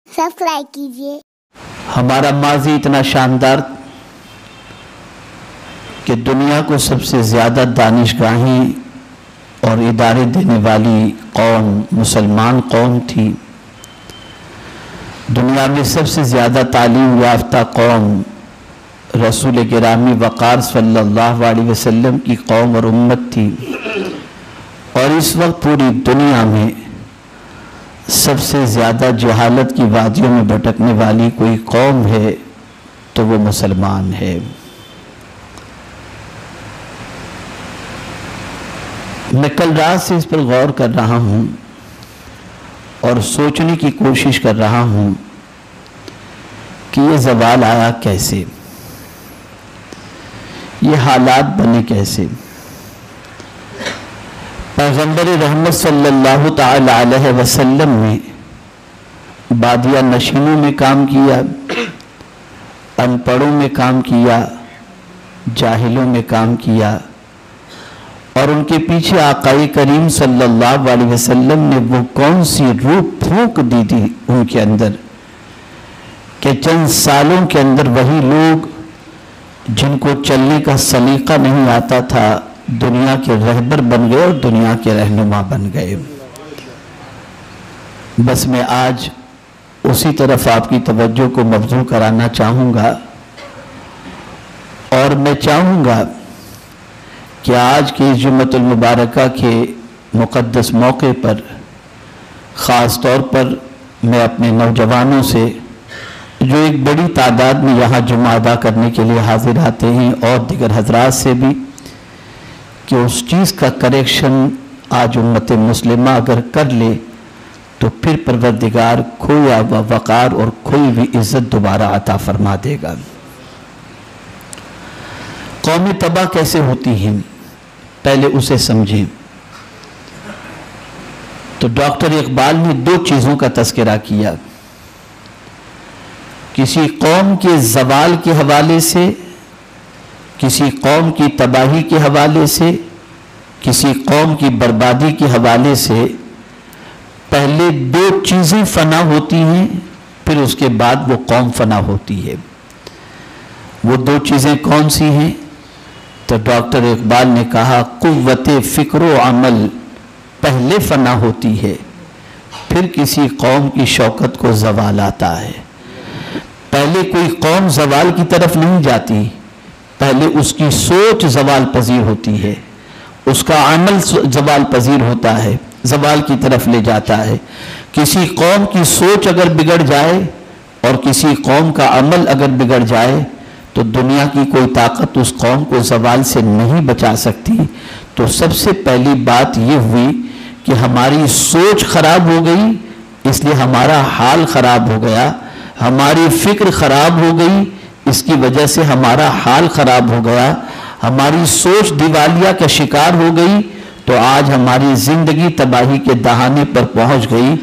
Subscribe कीजिए। हमारा माजी इतना शानदार कि दुनिया को सबसे ज़्यादा दानिशगाही और इदारे देने वाली कौम मुसलमान कौम थी। दुनिया में सबसे ज़्यादा तालीम याफ्ता कौम रसूल गिरामी वक़ार सल्लल्लाहु अलैहि वसल्लम की कौम और उम्मत थी। और इस वक्त पूरी दुनिया में सबसे ज़्यादा जहालत की वादियों में भटकने वाली कोई कौम है तो वो मुसलमान है। मैं कल रात से इस पर गौर कर रहा हूँ और सोचने की कोशिश कर रहा हूँ कि ये ज़वाल आया कैसे, ये हालात बने कैसे। पैगंबर रहमत सल्लल्लाहु ताला अलैहि वसल्लम ने बादिया नशीनों में काम किया, अनपढ़ों में काम किया, जाहिलों में काम किया और उनके पीछे आकाए करीम सल्लल्लाहु अलैहि वसल्लम ने वो कौन सी रूह फूंक दी थी उनके अंदर कि चंद सालों के अंदर वही लोग जिनको चलने का सलीका नहीं आता था दुनिया के रहबर बन गए और दुनिया के रहनुमा बन गए। बस मैं आज उसी तरफ आपकी तवज्जो को मबज़ूल कराना चाहूँगा और मैं चाहूँगा कि आज के इस जुम्मतुल मुबारका के मुक़द्दस मौके पर ख़ास तौर पर मैं अपने नौजवानों से जो एक बड़ी तादाद में यहाँ जुमा अदा करने के लिए हाजिर आते हैं और दिगर हजरात से भी कि उस चीज़ का करेक्शन आज उम्मत मुस्लिमा अगर कर ले तो फिर परवरदिगार खोया हुआ वक़ार और खोई हुई इज़्ज़त दोबारा अता फरमा देगा। कौमें तबाह कैसे होती हैं पहले उसे समझें। तो डॉक्टर इकबाल ने दो चीज़ों का तज़किरा किया, किसी कौम के ज़वाल के हवाले से, किसी कौम की तबाही के हवाले से, किसी कौम की बर्बादी के हवाले से। पहले दो चीज़ें फना होती हैं फिर उसके बाद वो कौम फना होती है। वो दो चीज़ें कौन सी हैं? तो डॉक्टर इकबाल ने कहा कुव्वते फ़िक्र अमल पहले फना होती है फिर किसी कौम की शौकत को ज़वाल आता है। पहले कोई कौम ज़वाल की तरफ नहीं जाती, पहले उसकी सोच ज़वाल पजीर होती है, उसका अमल ज़वाल पजीर होता है, ज़वाल की तरफ ले जाता है। किसी कौम की सोच अगर बिगड़ जाए और किसी कौम का अमल अगर बिगड़ जाए तो दुनिया की कोई ताकत उस कौम को ज़वाल से नहीं बचा सकती। तो सबसे पहली बात ये हुई कि हमारी सोच ख़राब हो गई, इसलिए हमारा हाल ख़राब हो गया। हमारी फ़िक्र ख़राब हो गई, इसकी वजह से हमारा हाल ख़राब हो गया। हमारी सोच दिवालिया का शिकार हो गई तो आज हमारी ज़िंदगी तबाही के दहाने पर पहुंच गई।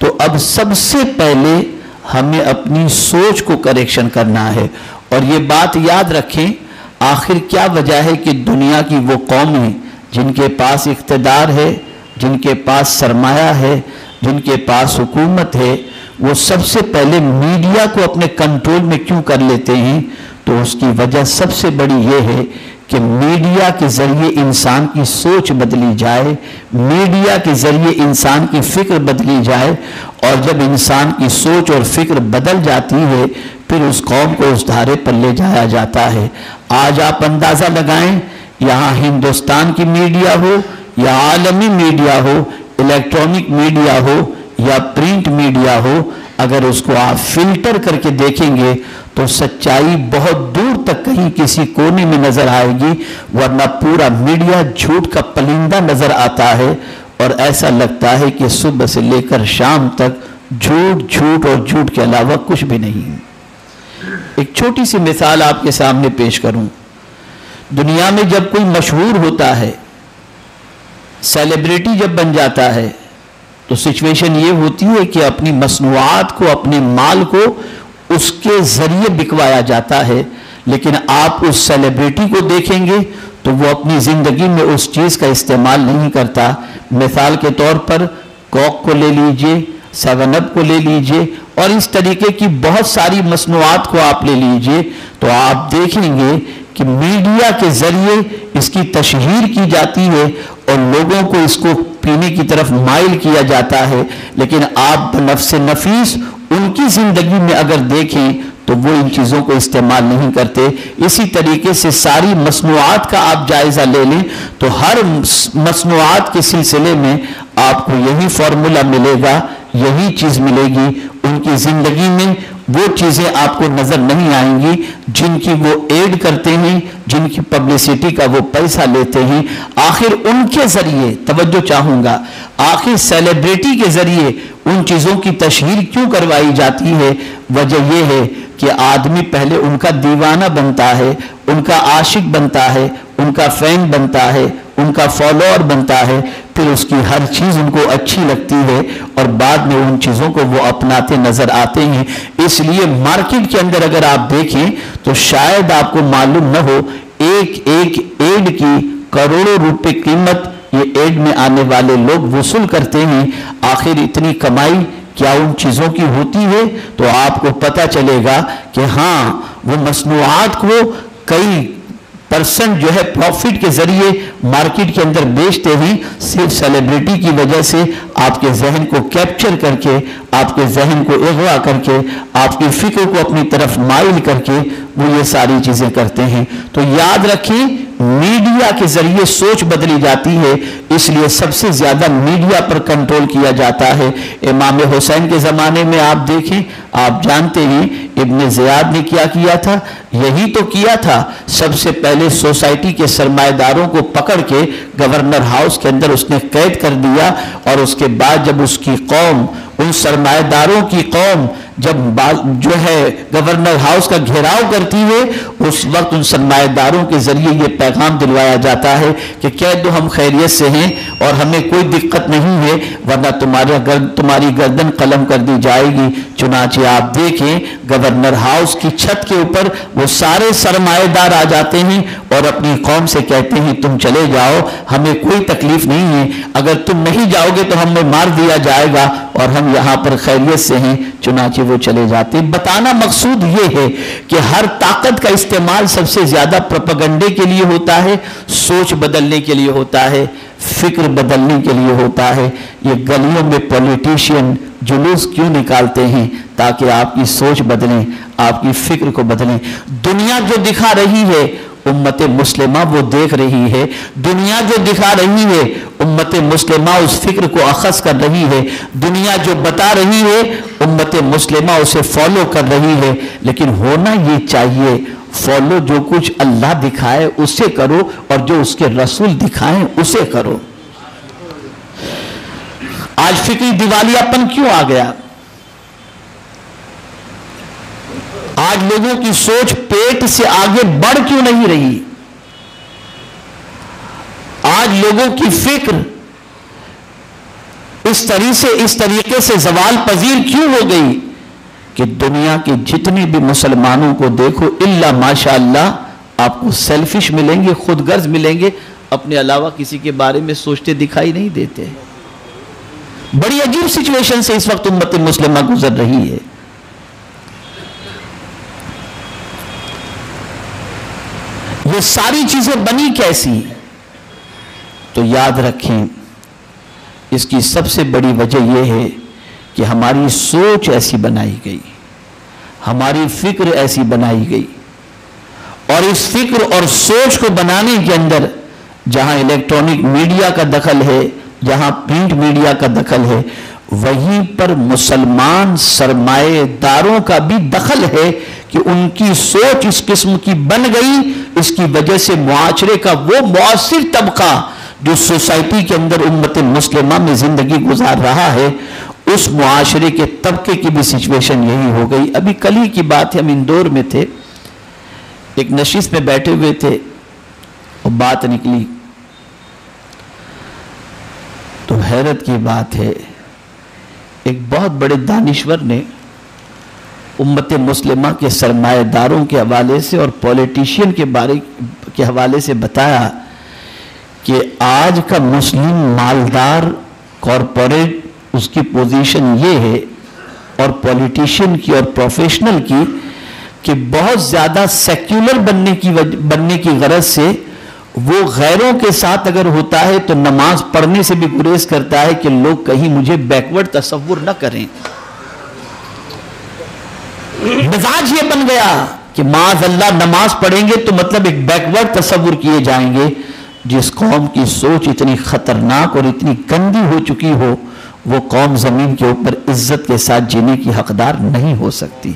तो अब सबसे पहले हमें अपनी सोच को करेक्शन करना है। और ये बात याद रखें, आखिर क्या वजह है कि दुनिया की वो कौमें जिनके पास इक़्तिदार है, जिनके पास सरमाया है, जिनके पास हुकूमत है, वो सबसे पहले मीडिया को अपने कंट्रोल में क्यों कर लेते हैं? तो उसकी वजह सबसे बड़ी ये है कि मीडिया के ज़रिए इंसान की सोच बदली जाए, मीडिया के ज़रिए इंसान की फ़िक्र बदली जाए। और जब इंसान की सोच और फ़िक्र बदल जाती है फिर उस कौम को उस धारे पर ले जाया जाता है। आज आप अंदाज़ा लगाएं, यहाँ हिंदुस्तान की मीडिया हो या आलमी मीडिया हो, इलेक्ट्रॉनिक मीडिया हो या प्रिंट मीडिया हो, अगर उसको आप फिल्टर करके देखेंगे तो सच्चाई बहुत दूर तक कहीं किसी कोने में नजर आएगी, वरना पूरा मीडिया झूठ का पलिंदा नजर आता है और ऐसा लगता है कि सुबह से लेकर शाम तक झूठ झूठ और झूठ के अलावा कुछ भी नहीं। एक छोटी सी मिसाल आपके सामने पेश करूं। दुनिया में जब कोई मशहूर होता है, सेलिब्रिटी जब बन जाता है तो सिचुएशन ये होती है कि अपनी मसनूआत को, अपने माल को उसके ज़रिए बिकवाया जाता है। लेकिन आप उस सेलिब्रिटी को देखेंगे तो वो अपनी ज़िंदगी में उस चीज़ का इस्तेमाल नहीं करता। मिसाल के तौर पर कोक को ले लीजिए, 7 अप को ले लीजिए और इस तरीके की बहुत सारी मसनूआत को आप ले लीजिए, तो आप देखेंगे कि मीडिया के जरिए इसकी तशहीर की जाती है और लोगों को इसको पीने की तरफ माइल किया जाता है। लेकिन आप नफ्स नफीस उनकी जिंदगी में अगर देखें तो वो इन चीज़ों को इस्तेमाल नहीं करते। इसी तरीके से सारी मसनूआत का आप जायज़ा ले लें तो हर मसनूआत के सिलसिले में आपको यही फार्मूला मिलेगा, यही चीज़ मिलेगी। उनकी ज़िंदगी में वो चीज़ें आपको नज़र नहीं आएंगी जिनकी वो ऐड करते हैं, जिनकी पब्लिसिटी का वो पैसा लेते हैं। आखिर उनके ज़रिए, तवज्जो चाहूँगा, आखिर सेलिब्रिटी के ज़रिए उन चीज़ों की तशहीर क्यों करवाई जाती है? वजह यह है कि आदमी पहले उनका दीवाना बनता है, उनका आशिक बनता है, उनका फैन बनता है, उनका फॉलोअर बनता है, फिर उसकी हर चीज़ उनको अच्छी लगती है और बाद में उन चीज़ों को वो अपनाते नज़र आते हैं। इसलिए मार्केट के अंदर अगर आप देखें तो शायद आपको मालूम न हो, एक एक एड की करोड़ों रुपए कीमत ये एड में आने वाले लोग वसूल करते हैं। आखिर इतनी कमाई क्या उन चीज़ों की होती है? तो आपको पता चलेगा कि हाँ, वो मसनूआत को कई % जो है प्रॉफिट के जरिए मार्केट के अंदर बेचते ही सिर्फ सेलिब्रिटी की वजह से आपके जहन को कैप्चर करके, आपके जहन को अगवा करके, आपकी फिक्र को अपनी तरफ माइल करके वो ये सारी चीजें करते हैं। तो याद रखें, मीडिया के जरिए सोच बदली जाती है, इसलिए सबसे ज्यादा मीडिया पर कंट्रोल किया जाता है। इमाम हुसैन के जमाने में आप देखें, आप जानते हैं इब्न ज़ियाद ने क्या किया था? यही तो किया था। सबसे पहले सोसाइटी के सरमाएदारों को पकड़ के गवर्नर हाउस के अंदर उसने कैद कर दिया और उसके बाद जब उसकी कौम, उन सरमाएदारों की कौम जब जो है गवर्नर हाउस का घेराव करती है, उस वक्त उन सरमाएदारों के जरिए ये पैगाम दिलवाया जाता है कि कह दो हम खैरियत से हैं और हमें कोई दिक्कत नहीं है, वरना तुम्हारी गर्दन कलम कर दी जाएगी। चुनाचे आप देखें, गवर्नर हाउस की छत के ऊपर वो सारे सरमाएदार आ जाते हैं और अपनी कौम से कहते हैं तुम चले जाओ, हमें कोई तकलीफ नहीं है, अगर तुम नहीं जाओगे तो हमें मार दिया जाएगा और हम यहाँ पर खैरियत से हैं। चुनाचे वो चले जाते। बताना मकसूद ये है कि हर ताकत का इस्तेमाल सबसे ज्यादा प्रोपेगेंडे के लिए होता है, सोच बदलने के लिए होता है, फिक्र बदलने के लिए होता है। ये गलियों में पॉलिटिशियन जुलूस क्यों निकालते हैं? ताकि आपकी सोच बदले, आपकी फिक्र को बदले। दुनिया जो दिखा रही है उम्मत मुस्लिमा वो देख रही है, दुनिया जो दिखा रही है उम्मत मुस्लिमा उस फिक्र को अखज़ कर रही है, दुनिया जो बता रही है उम्मत मुस्लिमा उसे फॉलो कर रही है। लेकिन होना ये चाहिए, फॉलो जो कुछ अल्लाह दिखाए उसे करो और जो उसके रसूल दिखाएं उसे करो। आज फिक्री दिवालियापन क्यों आ गया? आज लोगों की सोच पेट से आगे बढ़ क्यों नहीं रही? आज लोगों की फिक्र इस तरीके से ज़वाल पजीर क्यों हो गई कि दुनिया के जितने भी मुसलमानों को देखो, इल्ला माशाअल्लाह आपको सेल्फिश मिलेंगे, खुदगर्ज मिलेंगे, अपने अलावा किसी के बारे में सोचते दिखाई नहीं देते। बड़ी अजीब सिचुएशन से इस वक्त उम्मत मुस्लिमा गुजर रही है। ये सारी चीजें बनी कैसी? तो याद रखें, इसकी सबसे बड़ी वजह यह है कि हमारी सोच ऐसी बनाई गई, हमारी फिक्र ऐसी बनाई गई। और इस फिक्र और सोच को बनाने के अंदर जहां इलेक्ट्रॉनिक मीडिया का दखल है, जहां प्रिंट मीडिया का दखल है, वहीं पर मुसलमान सरमाएदारों का भी दखल है कि उनकी सोच इस किस्म की बन गई। इसकी वजह से मुआशरे का वो मुआसिर तबका जो सोसाइटी के अंदर उम्मत मुस्लिमा में जिंदगी गुजार रहा है, उस मुआशरे के तबके की भी सिचुएशन यही हो गई। अभी कल ही की बात है, हम इंदौर में थे, एक नशिस्त में बैठे हुए थे और बात निकली तो हैरत की बात है, एक बहुत बड़े दानिश्वर ने उम्मत मुस्लिमा के सरमाएदारों के हवाले से और पॉलिटिशियन के हवाले से बताया कि आज का मुस्लिम मालदार कॉरपोरेट اس کی پوزیشن یہ ہے، اور پولیٹیشین کی اور پروفیشنل کی، کہ بہت زیادہ سیکولر بننے کی غرض سے وہ غیروں کے ساتھ اگر ہوتا ہے تو نماز پڑھنے سے بھی گریز کرتا ہے کہ لوگ کہیں مجھے بیکورڈ تصور نہ کریں۔ مزاج یہ بن گیا کہ معاذ اللہ نماز پڑھیں گے تو مطلب ایک بیکورڈ تصور کیے جائیں گے۔ جس قوم کی سوچ اتنی خطرناک اور اتنی گندی ہو چکی ہو، وہ قوم زمین کے اوپر عزت کے ساتھ جینے کی حقدار نہیں ہو سکتی۔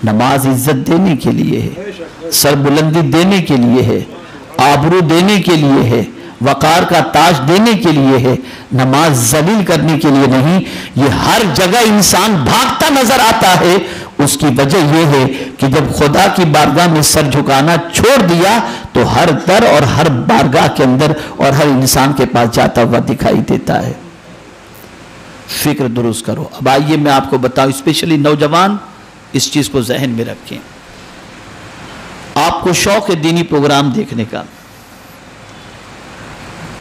نماز عزت دینے کے لیے ہے، سر بلندی دینے کے لیے ہے، آبرو دینے کے لیے ہے، وقار کا تاج دینے کے لیے ہے، نماز ذلیل کرنے کے لیے نہیں۔ یہ ہر جگہ انسان بھاگتا نظر آتا ہے، اس کی وجہ یہ ہے کہ جب خدا کی بارگاہ میں سر جھکانا چھوڑ دیا تو ہر در اور ہر بارگاہ کے اندر اور ہر انسان کے پاس جاتا ہوا دکھائی دیتا ہے۔ فکر درست کرو۔ اب آئیے میں آپ کو بتاؤں، اسپیشلی نوجوان اس چیز کو ذہن میں رکھیں۔ آپ کو شوق ہے دینی پروگرام دیکھنے کا،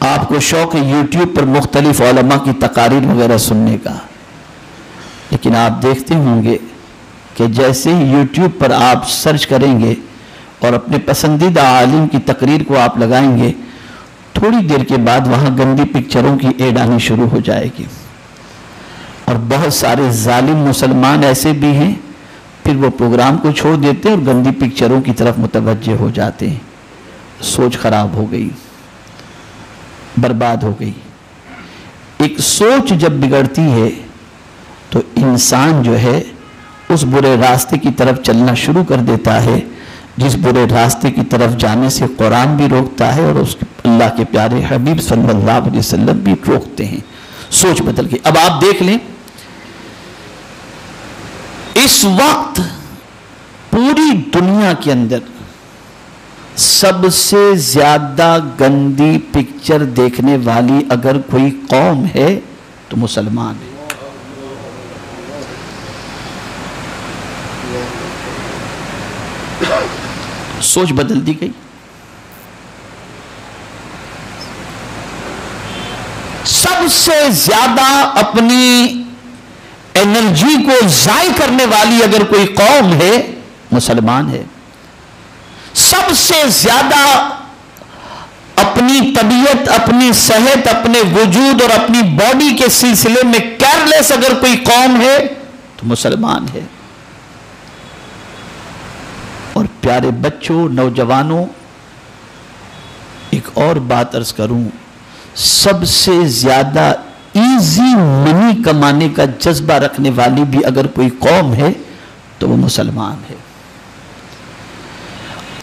آپ کو شوق ہے یوٹیوب پر مختلف علماء کی تقاریر وغیرہ سننے کا، لیکن آپ دیکھتے ہوں گے کہ جیسے ہی یوٹیوب پر آپ سرچ کریں گے اور اپنے پسندیدہ عالم کی تقریر کو آپ لگائیں گے، تھوڑی دیر کے بعد وہاں گندی پکچروں کی ایڈ آنی شروع ہو جائے گی، اور بہت سارے ظالم مسلمان ایسے بھی ہیں پھر وہ پروگرام کو چھوڑ دیتے ہیں اور گندی پکچروں کی طرف متوجہ ہو جاتے ہیں۔ سوچ خراب ہو گئی، برباد ہو گئی۔ ایک سوچ جب بگڑتی ہے تو انسان جو ہے اس برے راستے کی طرف چلنا شروع کر دیتا ہے، جس برے راستے کی طرف جانے سے قرآن بھی روکتا ہے اور اس اللہ کے پیارے حبیب صلی اللہ علیہ وسلم بھی روکتے ہیں۔ سوچ بدل گئی۔ اب آپ دیکھ لیں، اس وقت پوری دنیا کے اندر سب سے زیادہ گندی پکچر دیکھنے والی اگر کوئی قوم ہے تو مسلمان ہے۔ سوچ بدل دی گئی۔ سب سے زیادہ اپنی انرجی کو ضائع کرنے والی اگر کوئی قوم ہے مسلمان ہے۔ سب سے زیادہ اپنی طبیعت، اپنی صحت، اپنے وجود اور اپنی باڈی کے سلسلے میں کیئرلیس اگر کوئی قوم ہے تو مسلمان ہے۔ اور پیارے بچوں، نوجوانوں، ایک اور بات عرض کروں، سب سے زیادہ ایزی منی کمانے کا جذبہ رکھنے والی بھی اگر کوئی قوم ہے تو وہ مسلمان ہے۔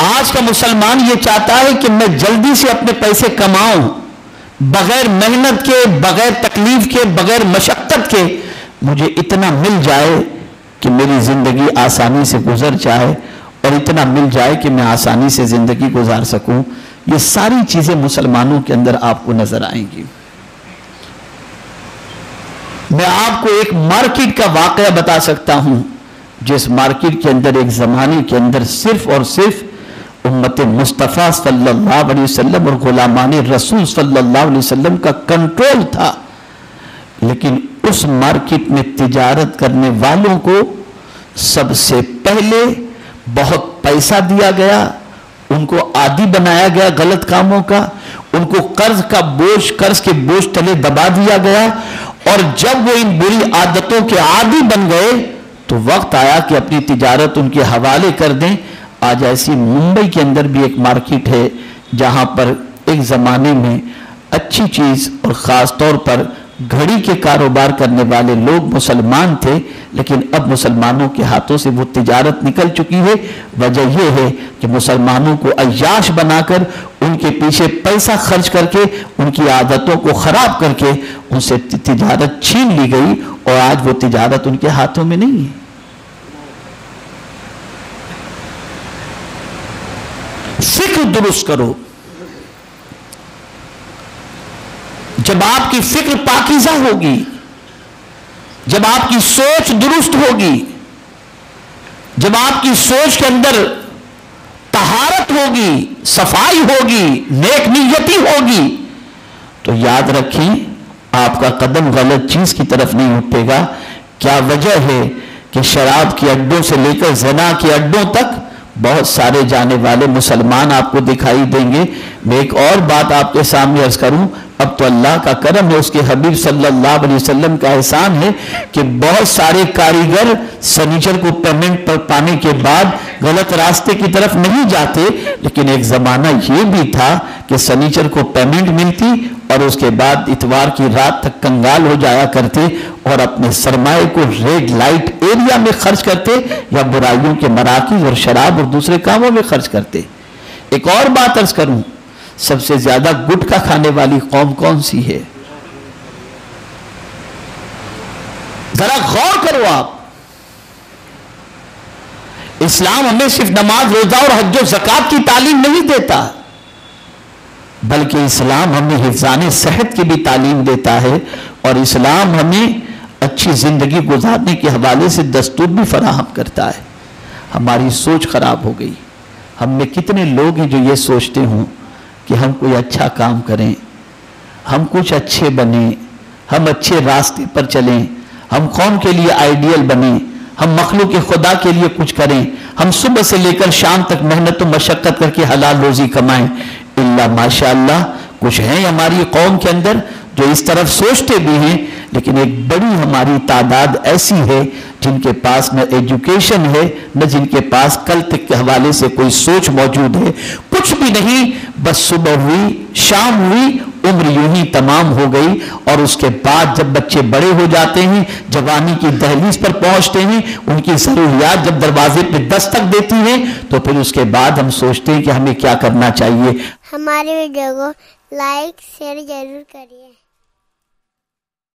آج کا مسلمان یہ چاہتا ہے کہ میں جلدی سے اپنے پیسے کماؤں، بغیر محنت کے، بغیر تکلیف کے، بغیر مشقت کے مجھے اتنا مل جائے کہ میری زندگی آسانی سے گزر جائے، اور اتنا مل جائے کہ میں آسانی سے زندگی گزار سکوں۔ یہ ساری چیزیں مسلمانوں کے اندر آپ کو نظر آئیں گی۔ میں آپ کو ایک مارکیٹ کا واقعہ بتا سکتا ہوں، جس مارکیٹ کے اندر ایک زمانے کے اندر صرف اور صرف امت مصطفیٰ صلی اللہ علیہ وسلم اور غلامان رسول صلی اللہ علیہ وسلم کا کنٹرول تھا، لیکن اس مارکیٹ میں تجارت کرنے والوں کو سب سے پہلے بہت پیسہ دیا گیا، ان کو عادی بنایا گیا غلط کاموں کا، ان کو قرض کے بوجھ تلے دبا دیا گیا، اور جب وہ ان بری عادتوں کے عادی بن گئے تو وقت آیا کہ اپنی تجارت ان کے حوالے کر دیں۔ آج ایسی ممبئی کے اندر بھی ایک مارکیٹ ہے جہاں پر ایک زمانے میں اچھی چیز اور خاص طور پر گھڑی کے کاروبار کرنے والے لوگ مسلمان تھے، لیکن اب مسلمانوں کے ہاتھوں سے وہ تجارت نکل چکی ہے۔ وجہ یہ ہے کہ مسلمانوں کو عیاش بنا کر، ان کے پیچھے پیسہ خرچ کر کے، ان کی عادتوں کو خراب کر کے ان سے تجارت چھین لی گئی، اور آج وہ تجارت ان کے ہاتھوں میں نہیں ہے۔ فکر درست کرو۔ جب آپ کی فکر پاکیزہ ہوگی، جب آپ کی سوچ درست ہوگی، جب آپ کی سوچ کے اندر طہارت ہوگی، صفائی ہوگی، نیک نیتی ہوگی، تو یاد رکھیں آپ کا قدم غلط چیز کی طرف نہیں اٹھے گا۔ کیا وجہ ہے کہ شراب کے اڈوں سے لے کر زنا کے اڈوں تک بہت سارے جانے والے مسلمان آپ کو دکھائی دیں گے۔ میں ایک اور بات آپ کے سامنے عرض کروں، اب تو اللہ کا کرم ہے، اس کے حبیب صلی اللہ علیہ وسلم کا احسان ہے کہ بہت سارے کاریگر سنیچر کو پیمنٹ پر پانے کے بعد غلط راستے کی طرف نہیں جاتے، لیکن ایک زمانہ یہ بھی تھا کہ سنیچر کو پیمنٹ ملتی اور اس کے بعد اتوار کی رات تک کنگال ہو جایا کرتے اور اپنے سرمایہ کو ریڈ لائٹ ایریا میں خرچ کرتے یا برائیوں کے مراکز اور شراب اور دوسرے کاموں میں خرچ کرتے۔ ایک اور بات عرض کروں، سب سے زیادہ گٹکا کھانے والی قوم کون سی ہے؟ ذرا غور کرو آپ۔ اسلام ہمیں صرف نماز روزہ اور حج و زکوٰۃ کی تعلیم نہیں دیتا، بلکہ اسلام ہمیں حفظان صحت کی بھی تعلیم دیتا ہے، اور اسلام ہمیں اچھی زندگی گزارنے کے حوالے سے دستور بھی فراہم کرتا ہے۔ ہماری سوچ خراب ہو گئی۔ ہم میں کتنے لوگ ہیں جو یہ سوچتے ہوں کہ ہم کوئی اچھا کام کریں، ہم کچھ اچھے بنیں، ہم اچھے راستے پر چلیں، ہم قوم کے لیے آئیڈیل بنیں، ہم مخلوق خدا کے لیے کچھ کریں، ہم صبح سے لے کر شام تک محنت و مشقت کر کے حلال روزی کمائیں۔ اللہ ماشاءاللہ کچھ ہیں ہماری قوم کے اندر جو اس طرف سوچتے بھی ہیں، لیکن ایک بڑی ہماری تعداد ایسی ہے جن کے پاس نہ ایجوکیشن ہے، نہ جن کے پاس کل تک کے حوالے سے کوئی سوچ موجود ہے، کچھ بھی نہیں، بس صبح ہوئی شام ہوئی عمر یوں ہی تمام ہو گئی، اور اس کے بعد جب بچے بڑے ہو جاتے ہیں، جوانی کی دہلیز پر پہنچتے ہیں، ان کی ضروریات جب دروازے پہ دستک دیتی ہیں، تو پھر اس کے بعد ہم سوچتے ہیں کہ ہمیں کیا کرنا چاہیے۔ ہمارے ویڈیو کو لائک شیئر ضرور کریے۔